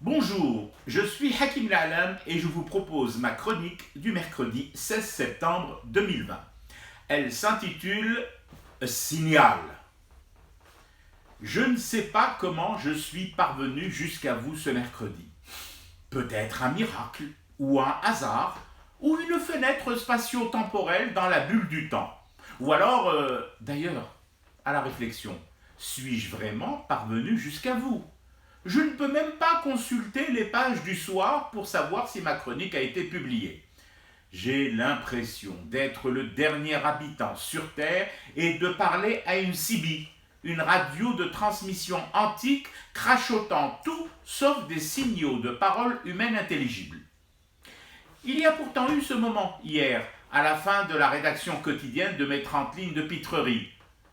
Bonjour, je suis Hakim La'alam et je vous propose ma chronique du mercredi 16 septembre 2020. Elle s'intitule Signal. Je ne sais pas comment je suis parvenu jusqu'à vous ce mercredi. Peut-être un miracle, ou un hasard, ou une fenêtre spatio-temporelle dans la bulle du temps. Ou alors, d'ailleurs, à la réflexion, suis-je vraiment parvenu jusqu'à vous? Je ne peux même pas consulter les pages du soir pour savoir si ma chronique a été publiée. J'ai l'impression d'être le dernier habitant sur Terre et de parler à une CB, une radio de transmission antique crachotant tout sauf des signaux de paroles humaines intelligibles. Il y a pourtant eu ce moment hier, à la fin de la rédaction quotidienne de mes 30 lignes de pitrerie.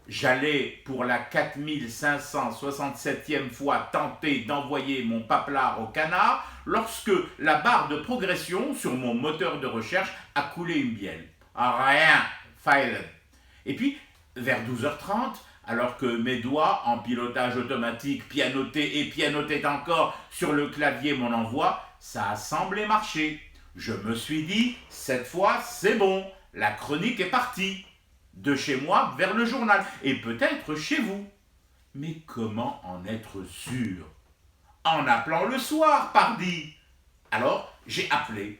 J'allais pour la 4567e fois tenter d'envoyer mon paplard au canard lorsque la barre de progression sur mon moteur de recherche a coulé une bielle. Rien, failed. Et puis, vers 12h30, alors que mes doigts, en pilotage automatique, pianotaient encore sur le clavier mon envoi, ça a semblé marcher. Je me suis dit, cette fois, c'est bon, la chronique est partie. De chez moi vers le journal, et peut-être chez vous. Mais comment en être sûr? En appelant le soir, pardi. Alors, j'ai appelé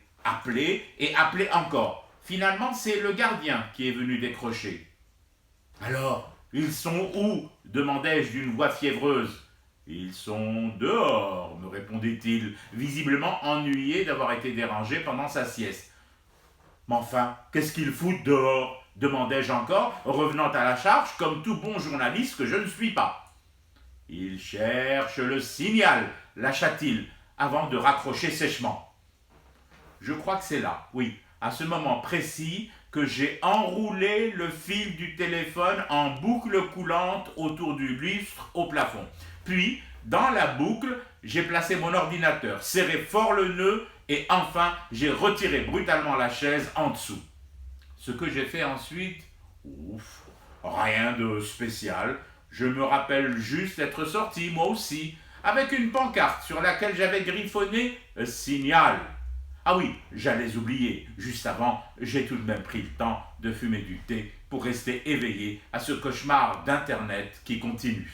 et appelé encore. Finalement, c'est le gardien qui est venu décrocher. Alors, ils sont où? Demandai-je d'une voix fiévreuse. Ils sont dehors, me répondit-il, visiblement ennuyé d'avoir été dérangé pendant sa sieste. Mais enfin, qu'est-ce qu'ils foutent dehors? Demandai-je encore, revenant à la charge comme tout bon journaliste que je ne suis pas. Il cherche le signal, lâcha-t-il, avant de raccrocher sèchement. Je crois que c'est là, oui, à ce moment précis, que j'ai enroulé le fil du téléphone en boucle coulante autour du lustre au plafond. Puis, dans la boucle, j'ai placé mon ordinateur, serré fort le nœud et enfin, j'ai retiré brutalement la chaise en dessous. Ce que j'ai fait ensuite, rien de spécial. Je me rappelle juste être sorti, moi aussi, avec une pancarte sur laquelle j'avais griffonné Signal. Ah oui, j'allais oublier. Juste avant, j'ai tout de même pris le temps de fumer du thé pour rester éveillé à ce cauchemar d'Internet qui continue.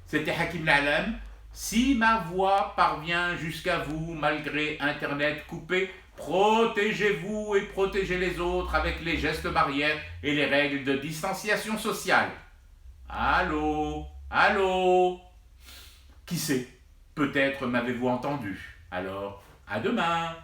C'était Hakim La'alam. Si ma voix parvient jusqu'à vous malgré Internet coupé, protégez-vous et protégez les autres avec les gestes barrières et les règles de distanciation sociale. Allô? Allô? Qui sait? Peut-être m'avez-vous entendu. Alors, à demain!